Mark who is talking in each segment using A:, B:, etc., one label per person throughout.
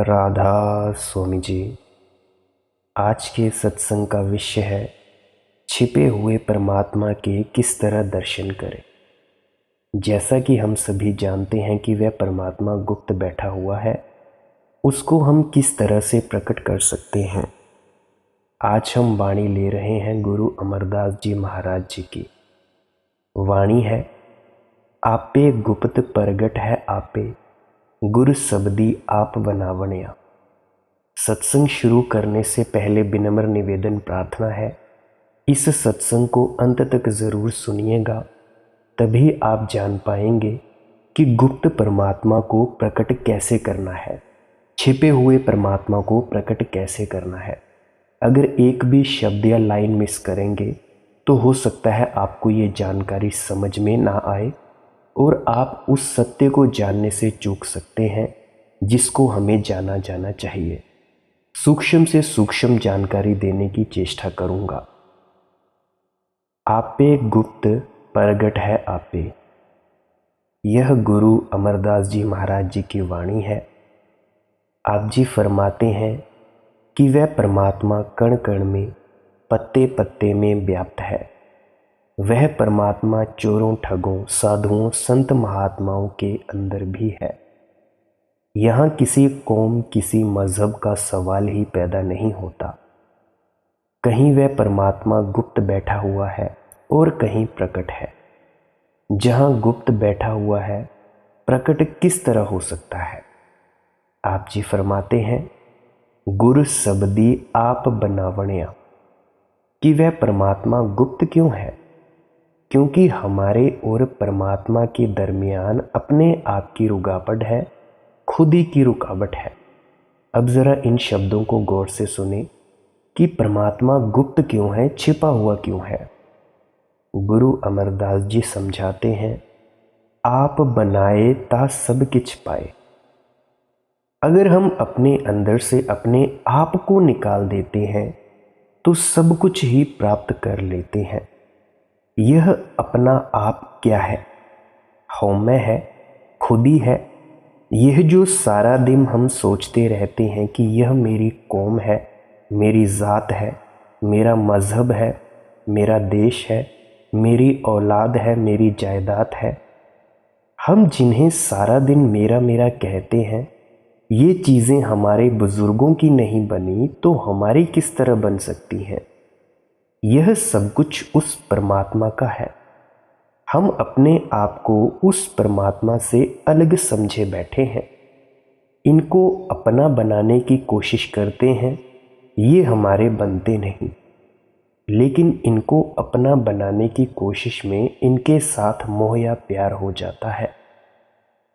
A: राधा स्वामी जी। आज के सत्संग का विषय है छिपे हुए परमात्मा के किस तरह दर्शन करें। जैसा कि हम सभी जानते हैं कि वह परमात्मा गुप्त बैठा हुआ है, उसको हम किस तरह से प्रकट कर सकते हैं। आज हम वाणी ले रहे हैं गुरु अमरदास जी महाराज जी की। वाणी है, आपे गुप्त प्रगट है आपे, गुर शब्दी आप बनावणिया। सत्संग शुरू करने से पहले विनम्र निवेदन प्रार्थना है, इस सत्संग को अंत तक ज़रूर सुनिएगा, तभी आप जान पाएंगे कि गुप्त परमात्मा को प्रकट कैसे करना है, छिपे हुए परमात्मा को प्रकट कैसे करना है। अगर एक भी शब्द या लाइन मिस करेंगे तो हो सकता है आपको ये जानकारी समझ में ना आए और आप उस सत्य को जानने से चूक सकते हैं जिसको हमें जाना जाना चाहिए। सूक्ष्म से सूक्ष्म जानकारी देने की चेष्टा करूंगा। आपे गुप्त प्रगट है आपे, यह गुरु अमरदास जी महाराज जी की वाणी है। आप जी फरमाते हैं कि वह परमात्मा कण कण में, पत्ते पत्ते में व्याप्त है। वह परमात्मा चोरों, ठगों, साधुओं, संत महात्माओं के अंदर भी है। यहाँ किसी कौम, किसी मजहब का सवाल ही पैदा नहीं होता। कहीं वह परमात्मा गुप्त बैठा हुआ है और कहीं प्रकट है। जहाँ गुप्त बैठा हुआ है, प्रकट किस तरह हो सकता है। आप जी फरमाते हैं, गुर शब्दी आप बनावणिया, कि वह परमात्मा गुप्त क्यों है। क्योंकि हमारे और परमात्मा के दरमियान अपने आप की रुकावट है, खुद ही की रुकावट है। अब ज़रा इन शब्दों को गौर से सुने कि परमात्मा गुप्त क्यों है, छिपा हुआ क्यों है। गुरु अमरदास जी समझाते हैं, आप बनाए ता सब किछ पाए। अगर हम अपने अंदर से अपने आप को निकाल देते हैं तो सब कुछ ही प्राप्त कर लेते हैं। यह अपना आप क्या है? हौम्य है, खुदी है। यह जो सारा दिन हम सोचते रहते हैं कि यह मेरी कौम है, मेरी ज़ात है, मेरा मज़हब है, मेरा देश है, मेरी औलाद है, मेरी जायदाद है। हम जिन्हें सारा दिन मेरा मेरा कहते हैं, ये चीज़ें हमारे बुज़ुर्गों की नहीं बनी तो हमारी किस तरह बन सकती हैं। यह सब कुछ उस परमात्मा का है। हम अपने आप को उस परमात्मा से अलग समझे बैठे हैं। इनको अपना बनाने की कोशिश करते हैं, ये हमारे बनते नहीं। लेकिन इनको अपना बनाने की कोशिश में इनके साथ मोह या प्यार हो जाता है।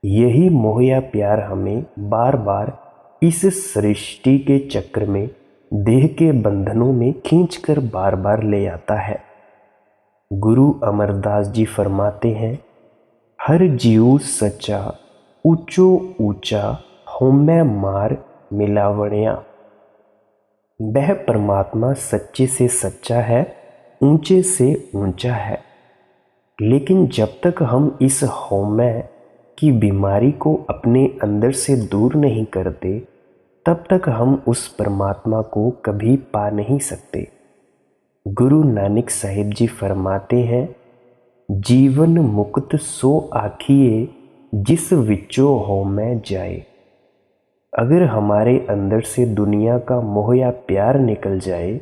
A: यही मोह या प्यार हमें बार बार इस सृष्टि के चक्र में, देह के बंधनों में खींचकर बार बार ले आता है। गुरु अमरदास जी फरमाते हैं, हर जीव सच्चा ऊंचो ऊंचा हौम्य मार मिलावणिया। वह परमात्मा सच्चे से सच्चा है, ऊंचे से ऊंचा है। लेकिन जब तक हम इस हौम्य की बीमारी को अपने अंदर से दूर नहीं करते, तब तक हम उस परमात्मा को कभी पा नहीं सकते। गुरु नानक साहिब जी फरमाते हैं, जीवन मुक्त सो आखिए जिस विचो हौम्य जाए। अगर हमारे अंदर से दुनिया का मोह या प्यार निकल जाए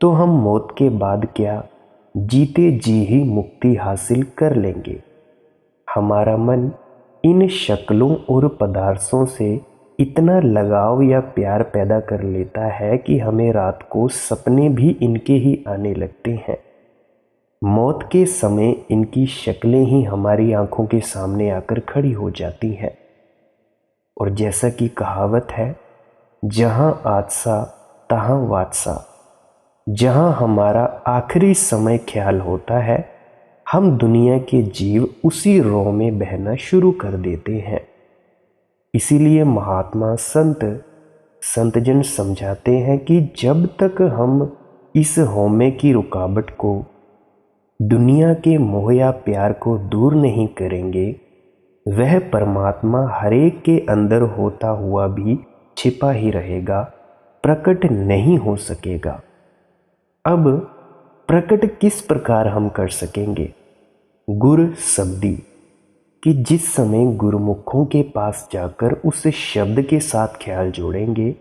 A: तो हम मौत के बाद क्या, जीते जी ही मुक्ति हासिल कर लेंगे। हमारा मन इन शक्लों और पदार्थों से इतना लगाव या प्यार पैदा कर लेता है कि हमें रात को सपने भी इनके ही आने लगते हैं। मौत के समय इनकी शक्लें ही हमारी आंखों के सामने आकर खड़ी हो जाती हैं। और जैसा कि कहावत है, जहां आदसा तहां वादसा। जहां हमारा आखिरी समय ख्याल होता है, हम दुनिया के जीव उसी रोह में बहना शुरू कर देते हैं। इसीलिए महात्मा संतजन समझाते हैं कि जब तक हम इस हौमे की रुकावट को, दुनिया के मोह या प्यार को दूर नहीं करेंगे, वह परमात्मा हरेक के अंदर होता हुआ भी छिपा ही रहेगा, प्रकट नहीं हो सकेगा। अब प्रकट किस प्रकार हम कर सकेंगे? गुर शब्दी, कि जिस समय गुरुमुखों के पास जाकर उस शब्द के साथ ख्याल जोड़ेंगे,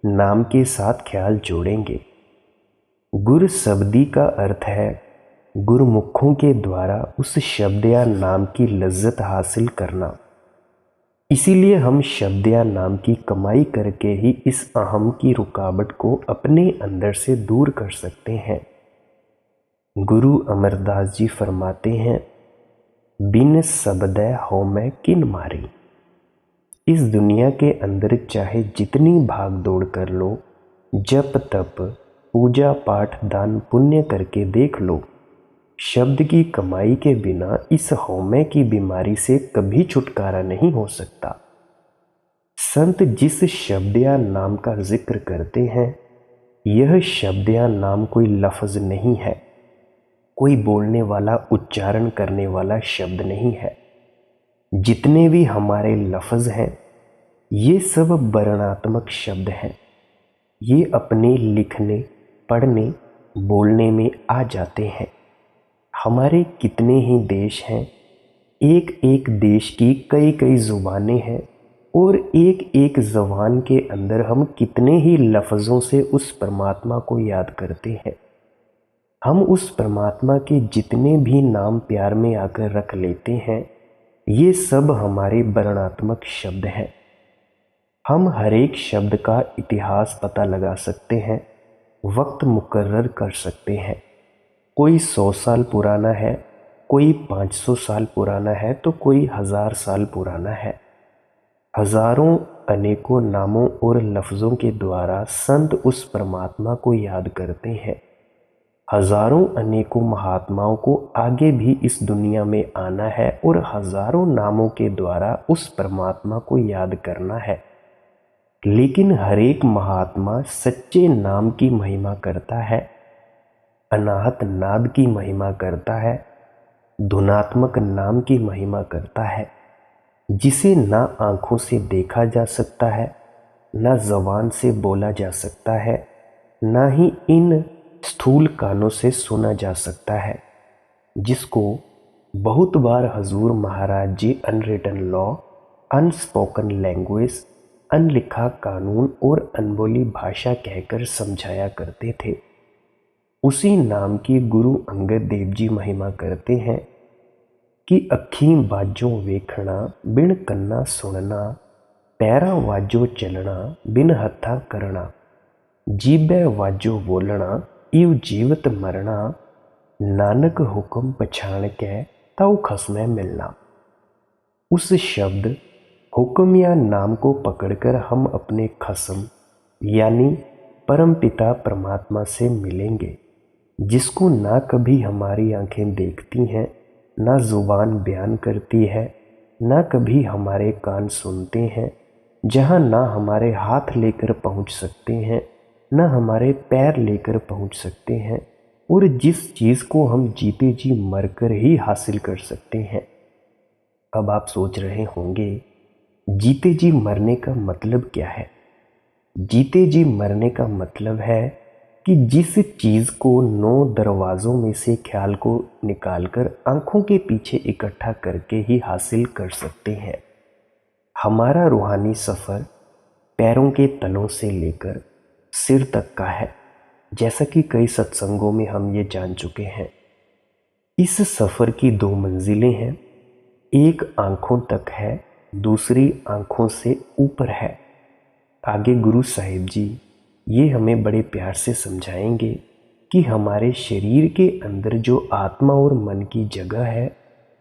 A: नाम के साथ ख्याल जोड़ेंगे। गुर शब्दी का अर्थ है गुरुमुखों के द्वारा उस शब्द या नाम की लज्जत हासिल करना। इसीलिए हम शब्द या नाम की कमाई करके ही इस अहम की रुकावट को अपने अंदर से दूर कर सकते हैं। गुरु अमरदास जी फरमाते हैं, बिन शब्दै हो मैं किन मारी। इस दुनिया के अंदर चाहे जितनी भाग दौड़ कर लो, जप तप पूजा पाठ दान पुण्य करके देख लो, शब्द की कमाई के बिना इस हौमे की बीमारी से कभी छुटकारा नहीं हो सकता। संत जिस शब्द या नाम का जिक्र करते हैं, यह शब्द या नाम कोई लफ्ज नहीं है, कोई बोलने वाला उच्चारण करने वाला शब्द नहीं है। जितने भी हमारे लफ्ज हैं, ये सब वर्णात्मक शब्द हैं। ये अपने लिखने पढ़ने बोलने में आ जाते हैं। हमारे कितने ही देश हैं, एक एक देश की कई कई ज़ुबानें हैं, और एक एक ज़बान के अंदर हम कितने ही लफ्ज़ों से उस परमात्मा को याद करते हैं। हम उस परमात्मा के जितने भी नाम प्यार में आकर रख लेते हैं, ये सब हमारे वर्णात्मक शब्द हैं। हम हर एक शब्द का इतिहास पता लगा सकते हैं, वक्त मुकर्रर कर सकते हैं। कोई 100 साल पुराना है, कोई 500 साल पुराना है, तो कोई 1000 साल पुराना है। हजारों अनेकों नामों और लफ्ज़ों के द्वारा संत उस परमात्मा को याद करते हैं। हजारों अनेकों महात्माओं को आगे भी इस दुनिया में आना है और हजारों नामों के द्वारा उस परमात्मा को याद करना है। लेकिन हर एक महात्मा सच्चे नाम की महिमा करता है, अनाहत नाद की महिमा करता है, धुनात्मक नाम की महिमा करता है, जिसे ना आंखों से देखा जा सकता है, ना ज़बान से बोला जा सकता है, ना ही इन स्थूल कानों से सुना जा सकता है, जिसको बहुत बार हजूर महाराज जी अनरिटन लॉ, अनस्पोकन लैंग्वेज, अनलिखा कानून और अनबोली भाषा कहकर समझाया करते थे। उसी नाम की गुरु अंगद देव जी महिमा करते हैं कि अखीं बाजों वेखना बिन कन्ना सुनना, पैरा वाजो चलना बिन हथा करना, जीबै वाजो बोलना इव जीवत मरना, नानक हुक्म पछाण के तौ खसमै मिलना। उस शब्द हुक्म या नाम को पकड़कर हम अपने खसम यानी परमपिता परमात्मा से मिलेंगे, जिसको ना कभी हमारी आंखें देखती हैं, ना जुबान बयान करती है, ना कभी हमारे कान सुनते हैं, जहाँ ना हमारे हाथ लेकर पहुँच सकते हैं, ना हमारे पैर लेकर पहुँच सकते हैं, और जिस चीज़ को हम जीते जी मरकर ही हासिल कर सकते हैं। अब आप सोच रहे होंगे, जीते जी मरने का मतलब क्या है? जीते जी मरने का मतलब है कि जिस चीज़ को 9 दरवाज़ों में से ख्याल को निकालकर आंखों के पीछे इकट्ठा करके ही हासिल कर सकते हैं। हमारा रूहानी सफ़र पैरों के तलों से लेकर सिर तक का है, जैसा कि कई सत्संगों में हम ये जान चुके हैं। इस सफ़र की 2 मंजिलें हैं, एक आंखों तक है, दूसरी आंखों से ऊपर है। आगे गुरु साहिब जी ये हमें बड़े प्यार से समझाएंगे कि हमारे शरीर के अंदर जो आत्मा और मन की जगह है,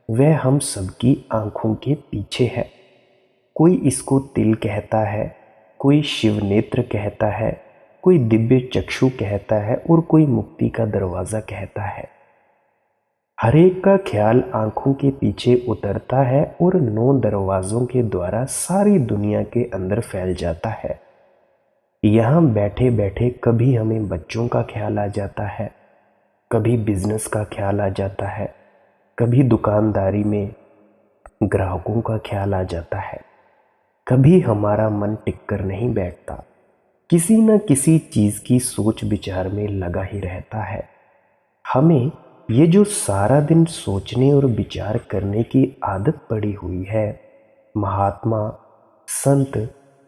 A: वह हम सबकी आंखों के पीछे है। कोई इसको तिल कहता है, कोई शिव नेत्र कहता है, कोई दिव्य चक्षु कहता है, और कोई मुक्ति का दरवाज़ा कहता है। हर एक का ख्याल आंखों के पीछे उतरता है और 9 दरवाज़ों के द्वारा सारी दुनिया के अंदर फैल जाता है। यहाँ बैठे बैठे कभी हमें बच्चों का ख्याल आ जाता है, कभी बिजनेस का ख्याल आ जाता है, कभी दुकानदारी में ग्राहकों का ख्याल आ जाता है। कभी हमारा मन टिककर नहीं बैठता, किसी न किसी चीज़ की सोच विचार में लगा ही रहता है। हमें ये जो सारा दिन सोचने और विचार करने की आदत पड़ी हुई है, महात्मा संत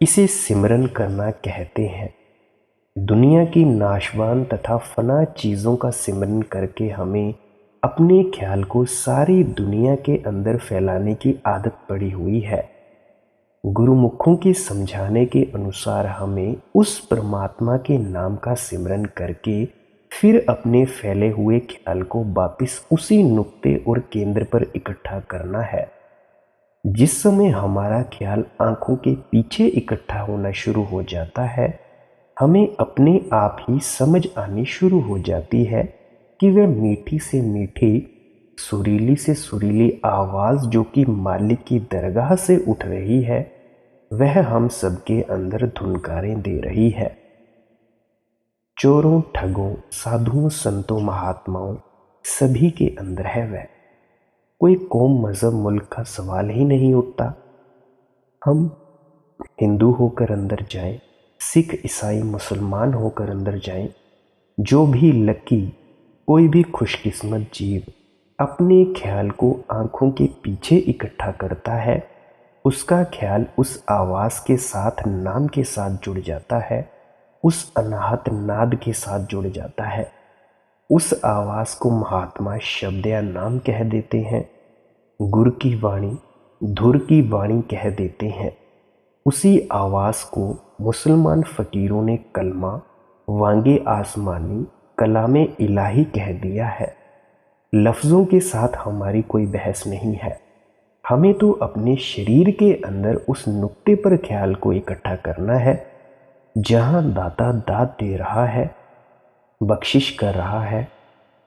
A: इसे सिमरन करना कहते हैं। दुनिया की नाशवान तथा फना चीज़ों का सिमरन करके हमें अपने ख्याल को सारी दुनिया के अंदर फैलाने की आदत पड़ी हुई है। गुरुमुखों के समझाने के अनुसार हमें उस परमात्मा के नाम का सिमरन करके फिर अपने फैले हुए ख्याल को वापस उसी नुक्ते और केंद्र पर इकट्ठा करना है। जिस समय हमारा ख्याल आंखों के पीछे इकट्ठा होना शुरू हो जाता है, हमें अपने आप ही समझ आनी शुरू हो जाती है कि वह मीठी से मीठी, सुरीली से सुरीली आवाज़ जो कि मालिक की दरगाह से उठ रही है, वह हम सबके अंदर धुनकारें दे रही है। चोरों, ठगों, साधुओं, संतों, महात्माओं सभी के अंदर है वह। कोई कौम, मज़हब, मुल्क का सवाल ही नहीं उठता। हम हिंदू होकर अंदर जाएं, सिख, ईसाई, मुसलमान होकर अंदर जाएं, जो भी लकी, कोई भी खुशकिस्मत जीव अपने ख्याल को आंखों के पीछे इकट्ठा करता है, उसका ख्याल उस आवाज़ के साथ, नाम के साथ जुड़ जाता है, उस अनाहत नाद के साथ जुड़ जाता है। उस आवाज़ को महात्मा शब्द या नाम कह देते हैं, गुर की वाणी, धुर की वाणी कह देते हैं। उसी आवाज़ को मुसलमान फ़कीरों ने कलमा, वांगे आसमानी, कलामे इलाही कह दिया है। लफ्ज़ों के साथ हमारी कोई बहस नहीं है। हमें तो अपने शरीर के अंदर उस नुक्ते पर ख्याल को इकट्ठा करना है जहाँ दाता दात दे रहा है, बख्शिश कर रहा है,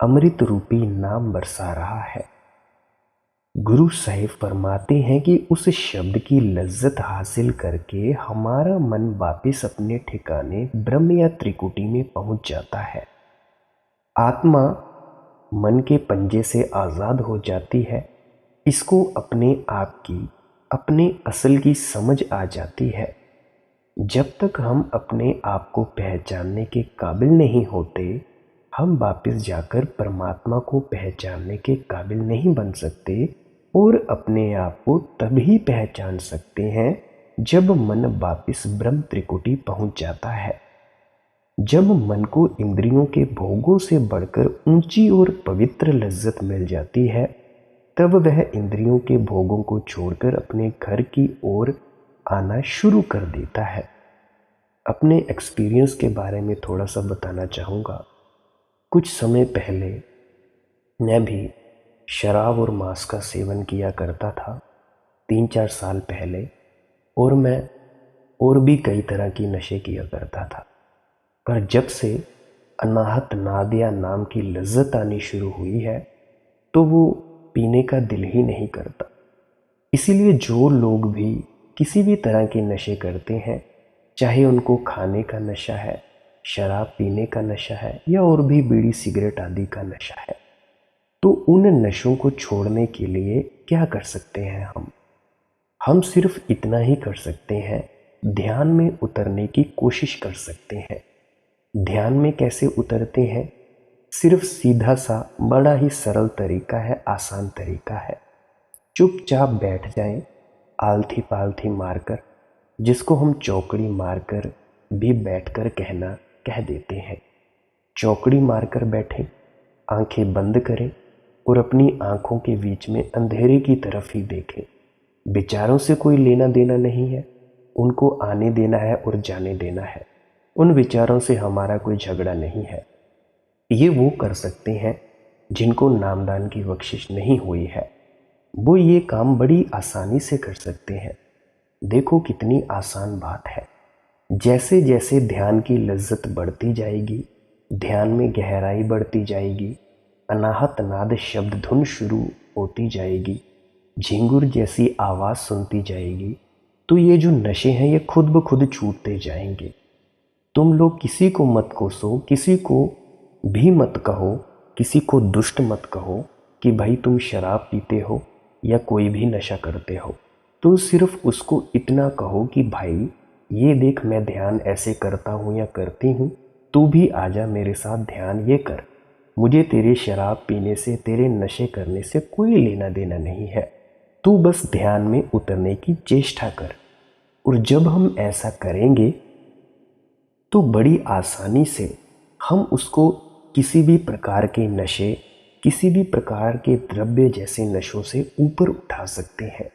A: अमृत रूपी नाम बरसा रहा है। गुरु साहिब फरमाते हैं कि उस शब्द की लज्जत हासिल करके हमारा मन वापिस अपने ठिकाने ब्रह्म या त्रिकुटी में पहुंच जाता है। आत्मा मन के पंजे से आज़ाद हो जाती है। इसको अपने आप की, अपने असल की समझ आ जाती है। जब तक हम अपने आप को पहचानने के काबिल नहीं होते, हम वापस जाकर परमात्मा को पहचानने के काबिल नहीं बन सकते और अपने आप को तभी पहचान सकते हैं जब मन वापस ब्रह्म त्रिकुटी पहुंच जाता है। जब मन को इंद्रियों के भोगों से बढ़कर ऊंची और पवित्र लज्जत मिल जाती है, तब वह इंद्रियों के भोगों को छोड़कर अपने घर की ओर आना शुरू कर देता है। अपने एक्सपीरियंस के बारे में थोड़ा सा बताना चाहूँगा। कुछ समय पहले मैं भी शराब और मांस का सेवन किया करता था, 3-4 साल पहले, और मैं और भी कई तरह की नशे किया करता था। पर जब से अनाहत नाद या नाम की लज्जत आनी शुरू हुई है, तो वो पीने का दिल ही नहीं करता। इसीलिए जो लोग भी किसी भी तरह के नशे करते हैं, चाहे उनको खाने का नशा है, शराब पीने का नशा है, या और भी बीड़ी सिगरेट आदि का नशा है, तो उन नशों को छोड़ने के लिए क्या कर सकते हैं हम सिर्फ इतना ही कर सकते हैं, ध्यान में उतरने की कोशिश कर सकते हैं। ध्यान में कैसे उतरते हैं? सिर्फ सीधा सा बड़ा ही सरल तरीका है, आसान तरीका है। चुपचाप बैठ जाएं, आलथी पालथी मारकर, जिसको हम चौकड़ी मारकर भी बैठकर कहना कह देते हैं। चौकड़ी मारकर बैठें, आंखें बंद करें और अपनी आंखों के बीच में अंधेरे की तरफ ही देखें। विचारों से कोई लेना देना नहीं है, उनको आने देना है और जाने देना है। उन विचारों से हमारा कोई झगड़ा नहीं है। ये वो कर सकते हैं जिनको नामदान की बख्शिश नहीं हुई है, वो ये काम बड़ी आसानी से कर सकते हैं। देखो कितनी आसान बात है। जैसे जैसे ध्यान की लज्जत बढ़ती जाएगी, ध्यान में गहराई बढ़ती जाएगी, अनाहत नाद शब्द धुन शुरू होती जाएगी, झिंगुर जैसी आवाज़ सुनती जाएगी, तो ये जो नशे हैं ये खुद ब खुद छूटते जाएंगे। तुम लोग किसी को मत कोसो, किसी को भी मत कहो, किसी को दुष्ट मत कहो कि भाई तुम शराब पीते हो या कोई भी नशा करते हो। तो सिर्फ उसको इतना कहो कि भाई ये देख, मैं ध्यान ऐसे करता हूँ या करती हूँ, तू भी आजा मेरे साथ ध्यान ये कर। मुझे तेरे शराब पीने से, तेरे नशे करने से कोई लेना देना नहीं है, तू बस ध्यान में उतरने की चेष्टा कर। और जब हम ऐसा करेंगे तो बड़ी आसानी से हम उसको किसी भी प्रकार के नशे, किसी भी प्रकार के द्रव्य जैसे नशों से ऊपर उठा सकते हैं।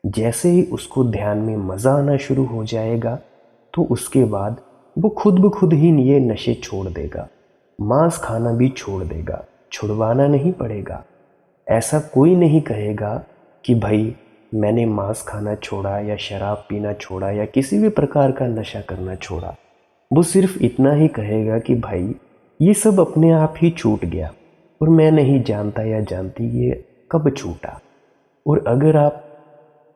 A: जैसे ही उसको ध्यान में मज़ा आना शुरू हो जाएगा तो उसके बाद वो खुद ब खुद ही ये नशे छोड़ देगा, मांस खाना भी छोड़ देगा, छुड़वाना नहीं पड़ेगा। ऐसा कोई नहीं कहेगा कि भाई मैंने मांस खाना छोड़ा या शराब पीना छोड़ा या किसी भी प्रकार का नशा करना छोड़ा। वो सिर्फ इतना ही कहेगा कि भाई ये सब अपने आप ही छूट गया और मैं नहीं जानता या जानती ये कब छूटा। और अगर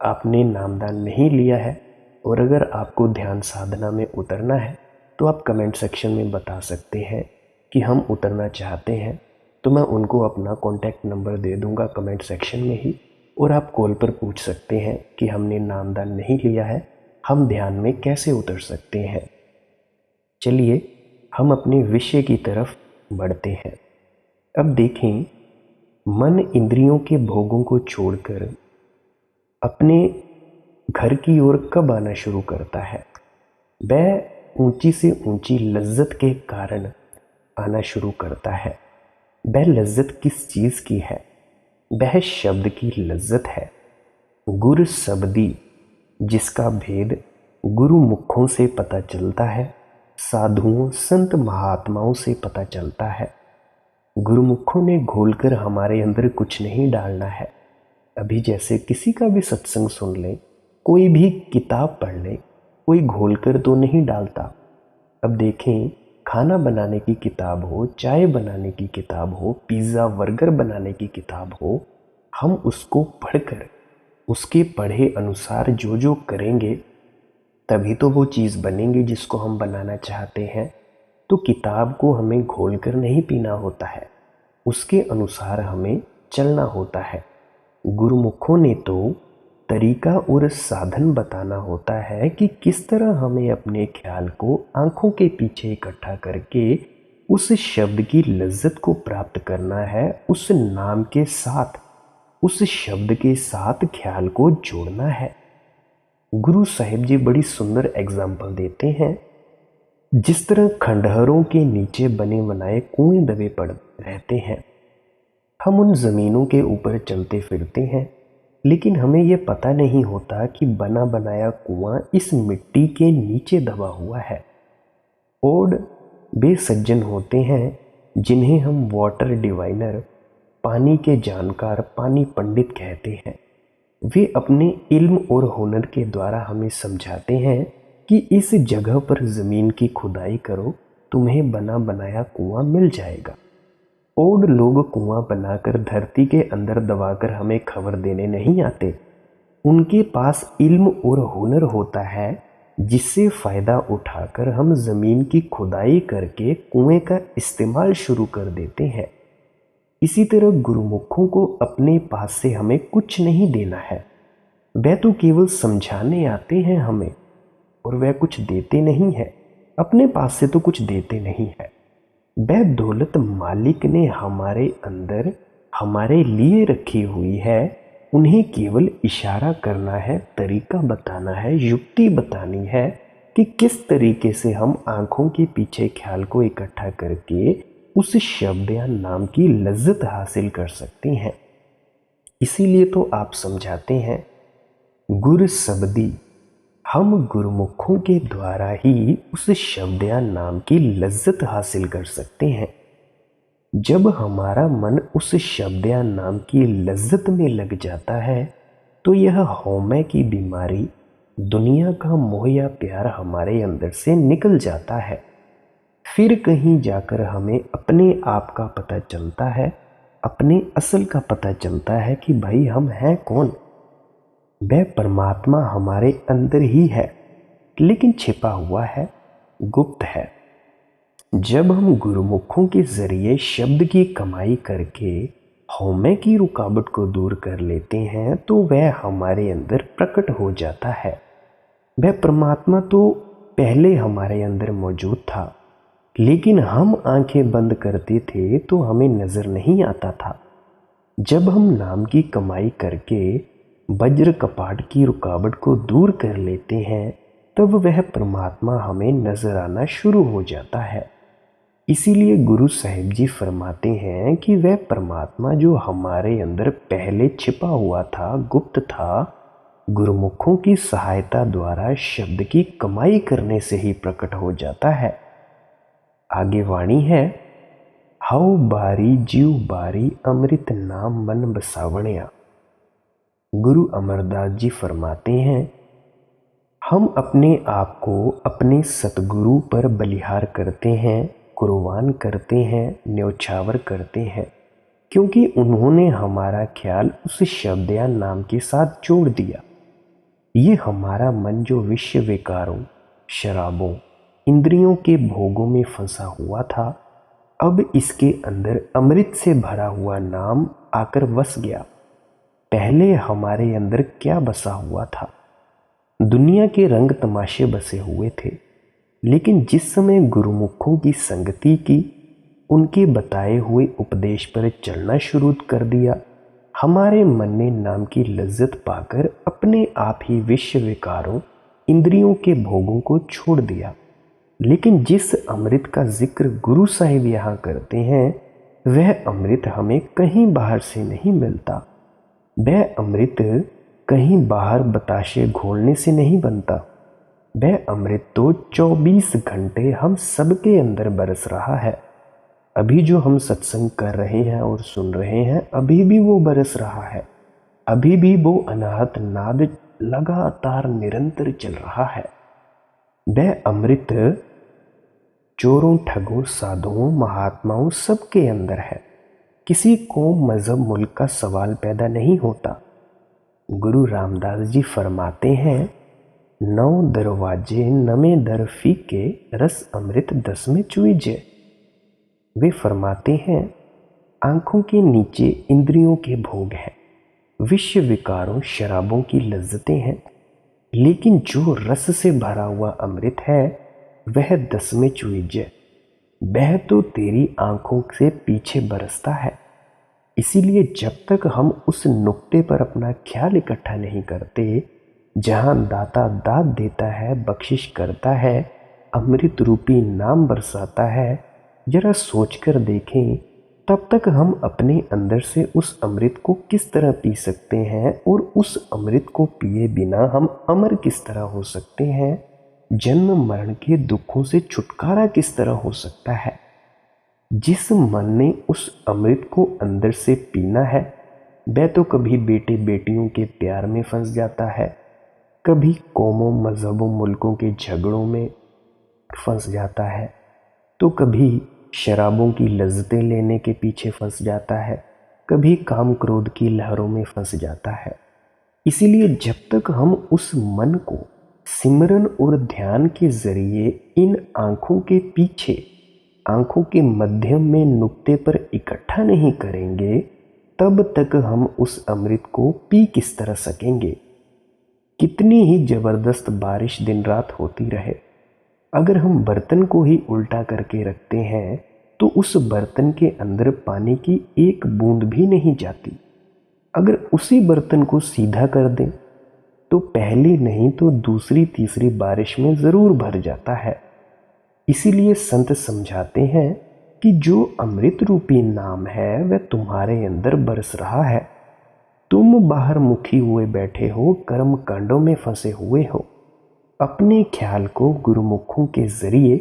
A: आपने नामदान नहीं लिया है और अगर आपको ध्यान साधना में उतरना है तो आप कमेंट सेक्शन में बता सकते हैं कि हम उतरना चाहते हैं, तो मैं उनको अपना कॉन्टैक्ट नंबर दे दूंगा कमेंट सेक्शन में ही, और आप कॉल पर पूछ सकते हैं कि हमने नामदान नहीं लिया है, हम ध्यान में कैसे उतर सकते हैं। चलिए हम अपने विषय की तरफ बढ़ते हैं। अब देखें, मन इंद्रियों के भोगों को छोड़कर अपने घर की ओर कब आना शुरू करता है? वह ऊंची से ऊंची लज्जत के कारण आना शुरू करता है। वह लज्जत किस चीज़ की है? वह शब्द की लज्जत है। गुर शब्दी, जिसका भेद गुरु मुखों से पता चलता है, साधुओं संत महात्माओं से पता चलता है। गुरुमुखों ने घोलकर हमारे अंदर कुछ नहीं डालना है। अभी जैसे किसी का भी सत्संग सुन ले, कोई भी किताब पढ़ ले, कोई घोलकर तो नहीं डालता। अब देखें, खाना बनाने की किताब हो, चाय बनाने की किताब हो, पिज़्ज़ा बर्गर बनाने की किताब हो, हम उसको पढ़कर उसके पढ़े अनुसार जो जो करेंगे तभी तो वो चीज़ बनेंगी जिसको हम बनाना चाहते हैं। तो किताब को हमें घोलकर नहीं पीना होता है, उसके अनुसार हमें चलना होता है। गुरुमुखों ने तो तरीका और साधन बताना होता है कि किस तरह हमें अपने ख्याल को आंखों के पीछे इकट्ठा करके उस शब्द की लज्जत को प्राप्त करना है, उस नाम के साथ, उस शब्द के साथ ख्याल को जोड़ना है। गुरु साहिब जी बड़ी सुंदर एग्जाम्पल देते हैं। जिस तरह खंडहरों के नीचे बने बनाए कुएं दबे पड़ रहते हैं, हम उन ज़मीनों के ऊपर चलते फिरते हैं, लेकिन हमें यह पता नहीं होता कि बना बनाया कुआं इस मिट्टी के नीचे दबा हुआ है। और वे सज्जन होते हैं जिन्हें हम वाटर डिवाइनर, पानी के जानकार, पानी पंडित कहते हैं। वे अपने इल्म और हुनर के द्वारा हमें समझाते हैं कि इस जगह पर ज़मीन की खुदाई करो, तुम्हें बना बनाया कुआं मिल जाएगा। और लोग कुआं बनाकर धरती के अंदर दबाकर हमें खबर देने नहीं आते। उनके पास इल्म और हुनर होता है जिससे फ़ायदा उठाकर हम ज़मीन की खुदाई करके कुएं का इस्तेमाल शुरू कर देते हैं। इसी तरह गुरुमुखों को अपने पास से हमें कुछ नहीं देना है, वह तो केवल समझाने आते हैं हमें, और वह कुछ देते नहीं है, अपने पास से तो कुछ देते नहीं है। वह दौलत मालिक ने हमारे अंदर हमारे लिए रखी हुई है, उन्हें केवल इशारा करना है, तरीका बताना है, युक्ति बतानी है कि किस तरीके से हम आंखों के पीछे ख्याल को इकट्ठा करके उस शब्द या नाम की लज्जत हासिल कर सकते हैं। इसीलिए तो आप समझाते हैं गुर शब्दी, हम गुरुमुखों के द्वारा ही उस शब्द या नाम की लज्जत हासिल कर सकते हैं। जब हमारा मन उस शब्द या नाम की लज्जत में लग जाता है तो यह हौमे की बीमारी, दुनिया का मोह या प्यार हमारे अंदर से निकल जाता है। फिर कहीं जाकर हमें अपने आप का पता चलता है, अपने असल का पता चलता है कि भाई हम हैं कौन। वह परमात्मा हमारे अंदर ही है, लेकिन छिपा हुआ है, गुप्त है। जब हम गुरुमुखों के जरिए शब्द की कमाई करके हौमे की रुकावट को दूर कर लेते हैं तो वह हमारे अंदर प्रकट हो जाता है। वह परमात्मा तो पहले हमारे अंदर मौजूद था, लेकिन हम आंखें बंद करते थे तो हमें नजर नहीं आता था। जब हम नाम की कमाई करके वज्र कपाट की रुकावट को दूर कर लेते हैं, तब वह परमात्मा हमें नजर आना शुरू हो जाता है। इसीलिए गुरु साहिब जी फरमाते हैं कि वह परमात्मा जो हमारे अंदर पहले छिपा हुआ था, गुप्त था, गुरुमुखों की सहायता द्वारा शब्द की कमाई करने से ही प्रकट हो जाता है। आगे वाणी है, हाउ बारी जीव बारी अमृत नाम मन बसावणिया। गुरु अमरदास जी फरमाते हैं, हम अपने आप को अपने सतगुरु पर बलिहार करते हैं, कुर्बान करते हैं, न्योछावर करते हैं, क्योंकि उन्होंने हमारा ख्याल उस शब्द या नाम के साथ जोड़ दिया। ये हमारा मन जो विषय विकारों, शराबों, इंद्रियों के भोगों में फंसा हुआ था, अब इसके अंदर अमृत से भरा हुआ नाम आकर बस गया। पहले हमारे अंदर क्या बसा हुआ था? दुनिया के रंग तमाशे बसे हुए थे, लेकिन जिस समय गुरुमुखों की संगति की, उनके बताए हुए उपदेश पर चलना शुरू कर दिया, हमारे मन ने नाम की लज्जत पाकर अपने आप ही विषय विकारों, इंद्रियों के भोगों को छोड़ दिया। लेकिन जिस अमृत का जिक्र गुरु साहिब यहाँ करते हैं, वह अमृत हमें कहीं बाहर से नहीं मिलता। वह अमृत कहीं बाहर बताशे घोलने से नहीं बनता। वह अमृत तो 24 घंटे हम सबके अंदर बरस रहा है। अभी जो हम सत्संग कर रहे हैं और सुन रहे हैं, अभी भी वो बरस रहा है। अभी भी वो अनाहत नाद लगातार निरंतर चल रहा है। वह अमृत चोरों, ठगों, साधुओं, महात्माओं सबके अंदर है। किसी कौम, मजहब, मुल्क का सवाल पैदा नहीं होता। गुरु रामदास जी फरमाते हैं, 9 दरवाजे नमे दर फीके, रस अमृत 10 में चूइजे। वे फरमाते हैं, आंखों के नीचे इंद्रियों के भोग हैं, विषय विकारों, शराबों की लज्जतें हैं, लेकिन जो रस से भरा हुआ अमृत है वह 10 में चूइजे। वह तो तेरी आंखों से पीछे बरसता है। इसीलिए जब तक हम उस नुक्ते पर अपना ख्याल इकट्ठा नहीं करते जहां दाता दात देता है, बख्शिश करता है, अमृत रूपी नाम बरसाता है, जरा सोचकर देखें तब तक हम अपने अंदर से उस अमृत को किस तरह पी सकते हैं और उस अमृत को पिए बिना हम अमर किस तरह हो सकते हैं, जन्म मरण के दुखों से छुटकारा किस तरह हो सकता है। जिस मन ने उस अमृत को अंदर से पीना है, वह तो कभी बेटे बेटियों के प्यार में फंस जाता है, कभी कौमों, मजहबों, मुल्कों के झगड़ों में फंस जाता है, तो कभी शराबों की लज्जतें लेने के पीछे फंस जाता है, कभी काम क्रोध की लहरों में फंस जाता है। इसीलिए जब तक हम उस मन को सिमरन और ध्यान के जरिए इन आंखों के पीछे, आंखों के मध्यम में नुक्ते पर इकट्ठा नहीं करेंगे, तब तक हम उस अमृत को पी किस तरह सकेंगे। कितनी ही जबरदस्त बारिश दिन रात होती रहे, अगर हम बर्तन को ही उल्टा करके रखते हैं तो उस बर्तन के अंदर पानी की एक बूंद भी नहीं जाती। अगर उसी बर्तन को सीधा कर दें तो पहली नहीं तो दूसरी तीसरी बारिश में जरूर भर जाता है। इसीलिए संत समझाते हैं कि जो अमृत रूपी नाम है वह तुम्हारे अंदर बरस रहा है। तुम बाहर मुखी हुए बैठे हो, कर्म कांडों में फंसे हुए हो। अपने ख्याल को गुरुमुखों के जरिए,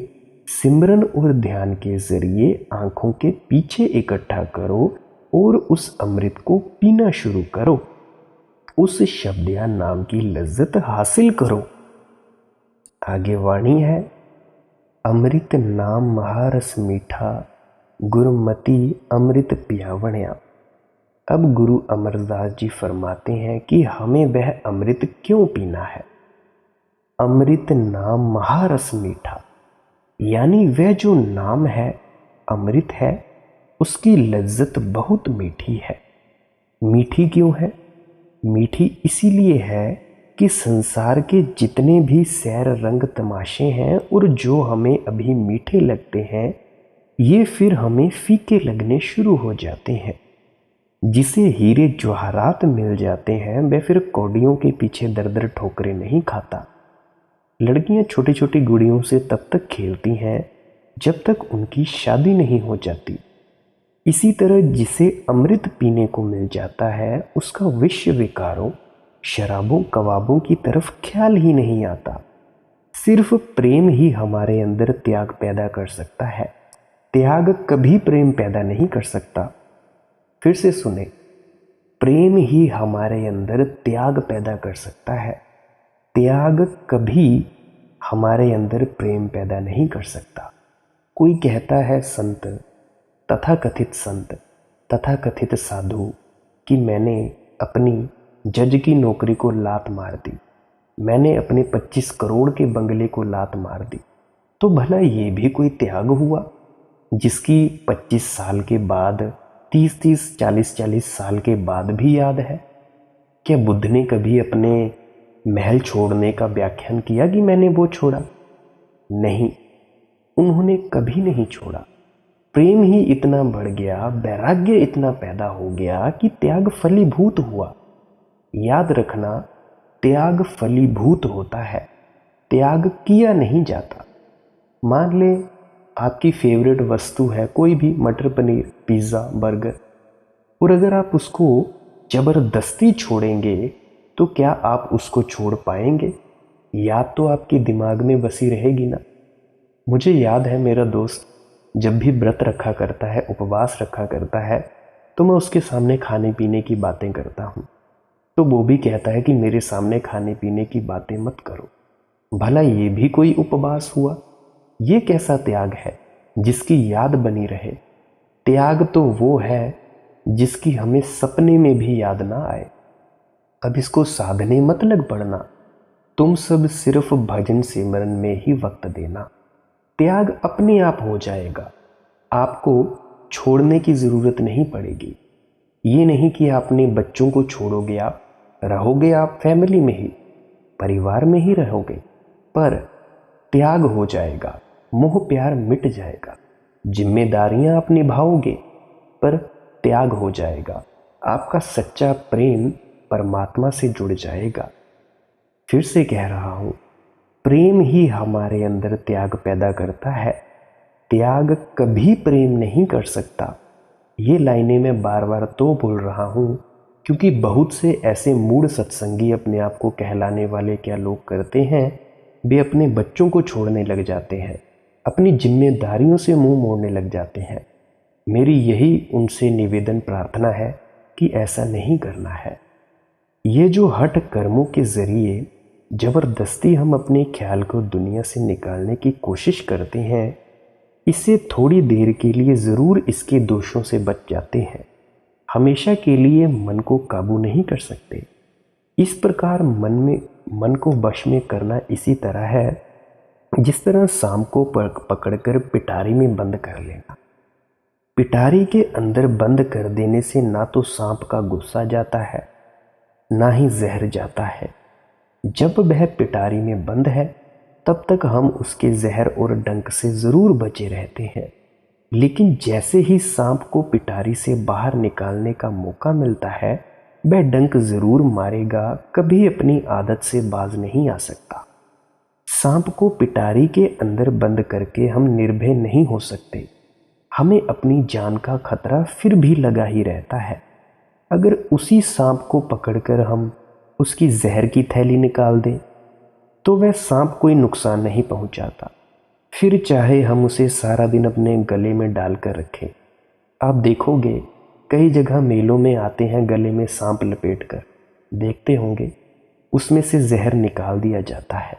A: सिमरन और ध्यान के जरिए आंखों के पीछे इकट्ठा करो और उस अमृत को पीना शुरू करो। उस शब्द या नाम की लज्जत हासिल करो। आगे वाणी है, अमृत नाम महारस मीठा, गुरुमति अमृत पियावण्या। अब गुरु अमरदास जी फरमाते हैं कि हमें वह अमृत क्यों पीना है। अमृत नाम महारस मीठा, यानी वह जो नाम है, अमृत है, उसकी लज्जत बहुत मीठी है। मीठी क्यों है? मीठी इसीलिए है कि संसार के जितने भी सैर रंग तमाशे हैं और जो हमें अभी मीठे लगते हैं, ये फिर हमें फीके लगने शुरू हो जाते हैं। जिसे हीरे जवाहरात मिल जाते हैं वह फिर कौड़ियों के पीछे दर दर ठोकरें नहीं खाता। लड़कियां छोटी छोटी गुड़ियों से तब तक खेलती हैं जब तक उनकी शादी नहीं हो जाती। इसी तरह जिसे अमृत पीने को मिल जाता है उसका विश्व विकारों, शराबों कबाबों की तरफ ख्याल ही नहीं आता। सिर्फ प्रेम ही हमारे अंदर त्याग पैदा कर सकता है। त्याग कभी प्रेम पैदा नहीं कर सकता। फिर से सुने, प्रेम ही हमारे अंदर त्याग पैदा कर सकता है। त्याग कभी हमारे अंदर प्रेम पैदा नहीं कर सकता। कोई कहता है संत, तथाकथित संत, तथाकथित साधु, कि मैंने अपनी जज की नौकरी को लात मार दी, मैंने अपने 25 करोड़ के बंगले को लात मार दी। तो भला ये भी कोई त्याग हुआ? जिसकी 25 साल के बाद, 30-30, 40-40 साल के बाद भी याद है? क्या बुद्ध ने कभी अपने महल छोड़ने का व्याख्यान किया कि मैंने वो छोड़ा? नहीं, उन्होंने कभी नहीं छोड़ा। प्रेम ही इतना बढ़ गया, वैराग्य इतना पैदा हो गया कि त्याग फलीभूत हुआ। याद रखना, त्याग फलीभूत होता है, त्याग किया नहीं जाता। मान ले आपकी फेवरेट वस्तु है कोई भी, मटर पनीर, पिज़्ज़ा, बर्गर, और अगर आप उसको ज़बरदस्ती छोड़ेंगे तो क्या आप उसको छोड़ पाएंगे? याद तो आपके दिमाग में बसी रहेगी ना। मुझे याद है, मेरा दोस्त जब भी व्रत रखा करता है, उपवास रखा करता है, तो मैं उसके सामने खाने पीने की बातें करता हूँ, तो वो भी कहता है कि मेरे सामने खाने पीने की बातें मत करो। भला ये भी कोई उपवास हुआ? ये कैसा त्याग है जिसकी याद बनी रहे? त्याग तो वो है जिसकी हमें सपने में भी याद ना आए। अब इसको साधने मत लग पड़ना, तुम सब सिर्फ भजन सिमरन में ही वक्त देना। त्याग अपने आप हो जाएगा, आपको छोड़ने की ज़रूरत नहीं पड़ेगी। ये नहीं कि आपने बच्चों को छोड़ोगे, आप रहोगे, आप फैमिली में ही, परिवार में ही रहोगे, पर त्याग हो जाएगा, मोह प्यार मिट जाएगा। जिम्मेदारियां आप निभाओगे पर त्याग हो जाएगा। आपका सच्चा प्रेम परमात्मा से जुड़ जाएगा। फिर से कह रहा हूं, प्रेम ही हमारे अंदर त्याग पैदा करता है, त्याग कभी प्रेम नहीं कर सकता। ये लाइनें मैं बार बार तो बोल रहा हूं क्योंकि बहुत से ऐसे मूढ़ सत्संगी अपने आप को कहलाने वाले क्या लोग करते हैं, वे अपने बच्चों को छोड़ने लग जाते हैं, अपनी जिम्मेदारियों से मुंह मोड़ने लग जाते हैं। मेरी यही उनसे निवेदन प्रार्थना है कि ऐसा नहीं करना है। ये जो हठ कर्मों के जरिए जबरदस्ती हम अपने ख्याल को दुनिया से निकालने की कोशिश करते हैं, इससे थोड़ी देर के लिए ज़रूर इसके दोषों से बच जाते हैं, हमेशा के लिए मन को काबू नहीं कर सकते। इस प्रकार मन को वश में करना इसी तरह है जिस तरह सांप को पकड़कर पिटारी में बंद कर लेना। पिटारी के अंदर बंद कर देने से ना तो सांप का गुस्सा जाता है, ना ही जहर जाता है। जब वह पिटारी में बंद है तब तक हम उसके जहर और डंक से ज़रूर बचे रहते हैं, लेकिन जैसे ही सांप को पिटारी से बाहर निकालने का मौका मिलता है वह डंक ज़रूर मारेगा, कभी अपनी आदत से बाज नहीं आ सकता। सांप को पिटारी के अंदर बंद करके हम निर्भय नहीं हो सकते, हमें अपनी जान का खतरा फिर भी लगा ही रहता है। अगर उसी सांप को पकड़कर हम उसकी जहर की थैली निकाल दें तो वह सांप कोई नुकसान नहीं पहुंचाता, फिर चाहे हम उसे सारा दिन अपने गले में डालकर रखें। आप देखोगे कई जगह मेलों में आते हैं गले में सांप लपेटकर, देखते होंगे उसमें से जहर निकाल दिया जाता है।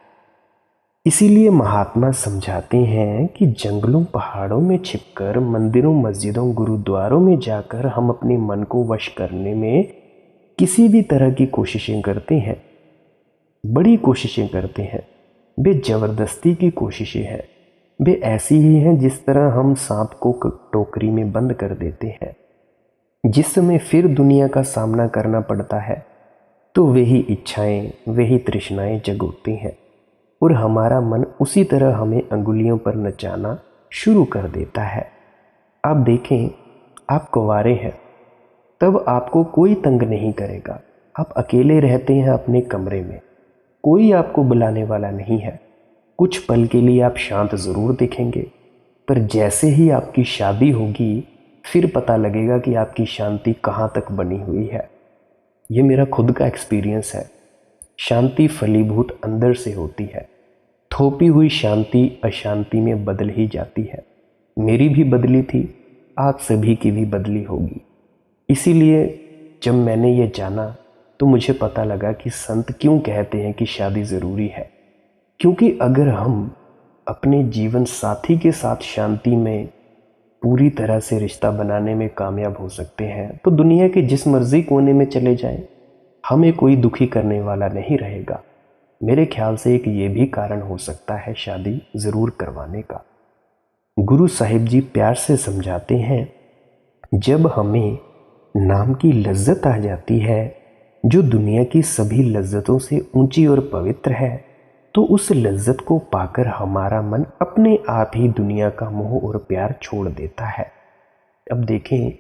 A: इसीलिए महात्मा समझाते हैं कि जंगलों पहाड़ों में छिपकर, मंदिरों मस्जिदों गुरुद्वारों में जाकर हम अपने मन को वश करने में किसी भी तरह की कोशिशें करते हैं, बड़ी कोशिशें करते हैं, वे ज़बरदस्ती की कोशिशें हैं। वे ऐसी ही हैं जिस तरह हम सांप को टोकरी में बंद कर देते हैं। जिस समय फिर दुनिया का सामना करना पड़ता है तो वही इच्छाएं, वही तृष्णाएं जगोती हैं और हमारा मन उसी तरह हमें अंगुलियों पर नचाना शुरू कर देता है। आप देखें, आप कुंवारे हैं तब आपको कोई तंग नहीं करेगा। आप अकेले रहते हैं अपने कमरे में, कोई आपको बुलाने वाला नहीं है। कुछ पल के लिए आप शांत ज़रूर दिखेंगे, पर जैसे ही आपकी शादी होगी फिर पता लगेगा कि आपकी शांति कहाँ तक बनी हुई है। ये मेरा खुद का एक्सपीरियंस है। शांति फलीभूत अंदर से होती है। थोपी हुई शांति अशांति में बदल ही जाती है। मेरी भी बदली थी, आप सभी की भी बदली होगी। इसीलिए जब मैंने ये जाना तो मुझे पता लगा कि संत क्यों कहते हैं कि शादी ज़रूरी है। क्योंकि अगर हम अपने जीवन साथी के साथ शांति में पूरी तरह से रिश्ता बनाने में कामयाब हो सकते हैं तो दुनिया के जिस मर्जी कोने में चले जाएं, हमें कोई दुखी करने वाला नहीं रहेगा। मेरे ख्याल से एक ये भी कारण हो सकता है शादी ज़रूर करवाने का। गुरु साहिब जी प्यार से समझाते हैं, जब हमें नाम की लज्जत आ जाती है जो दुनिया की सभी लज्जतों से ऊंची और पवित्र है, तो उस लज्जत को पाकर हमारा मन अपने आप ही दुनिया का मोह और प्यार छोड़ देता है। अब देखें,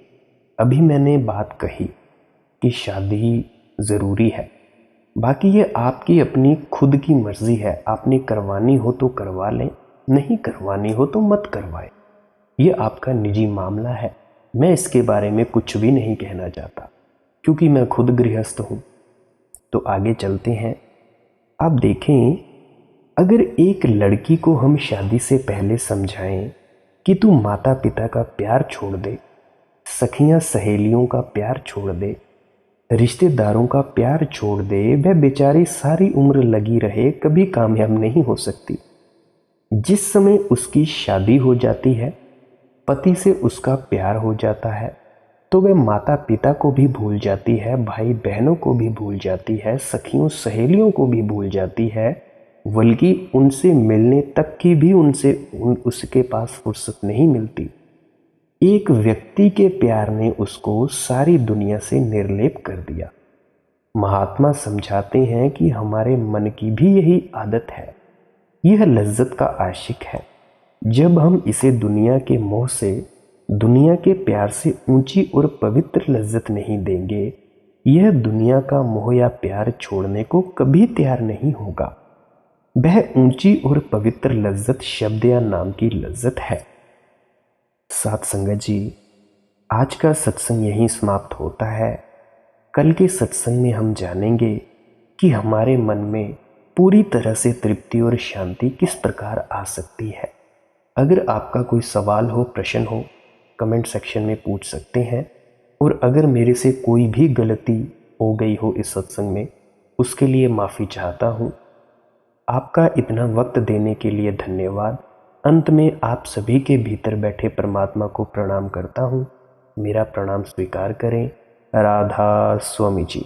A: अभी मैंने बात कही कि शादी ज़रूरी है, बाकी ये आपकी अपनी खुद की मर्ज़ी है। आपने करवानी हो तो करवा लें, नहीं करवानी हो तो मत करवाएं। ये आपका निजी मामला है। मैं इसके बारे में कुछ भी नहीं कहना चाहता क्योंकि मैं खुद गृहस्थ हूँ। तो आगे चलते हैं। आप देखें, अगर एक लड़की को हम शादी से पहले समझाएं कि तू माता पिता का प्यार छोड़ दे, सखियां सहेलियों का प्यार छोड़ दे, रिश्तेदारों का प्यार छोड़ दे, वह बेचारी सारी उम्र लगी रहे, कभी कामयाब नहीं हो सकती। जिस समय उसकी शादी हो जाती है, पति से उसका प्यार हो जाता है, तो वह माता पिता को भी भूल जाती है, भाई बहनों को भी भूल जाती है, सखियों सहेलियों को भी भूल जाती है, बल्कि उनसे मिलने तक की भी उसके पास फुर्सत नहीं मिलती। एक व्यक्ति के प्यार ने उसको सारी दुनिया से निर्लेप कर दिया। महात्मा समझाते हैं कि हमारे मन की भी यही आदत है। यह लज्जत का आशिक है। जब हम इसे दुनिया के मोह से, दुनिया के प्यार से ऊंची और पवित्र लज्जत नहीं देंगे, यह दुनिया का मोह या प्यार छोड़ने को कभी तैयार नहीं होगा। वह ऊंची और पवित्र लज्जत शब्द या नाम की लज्जत है। साथ संगत जी, आज का सत्संग यहीं समाप्त होता है। कल के सत्संग में हम जानेंगे कि हमारे मन में पूरी तरह से तृप्ति और शांति किस प्रकार आ सकती है। अगर आपका कोई सवाल हो, प्रश्न हो, कमेंट सेक्शन में पूछ सकते हैं। और अगर मेरे से कोई भी गलती हो गई हो इस सत्संग में, उसके लिए माफ़ी चाहता हूँ। आपका इतना वक्त देने के लिए धन्यवाद। अंत में आप सभी के भीतर बैठे परमात्मा को प्रणाम करता हूँ। मेरा प्रणाम स्वीकार करें। राधा स्वामी जी।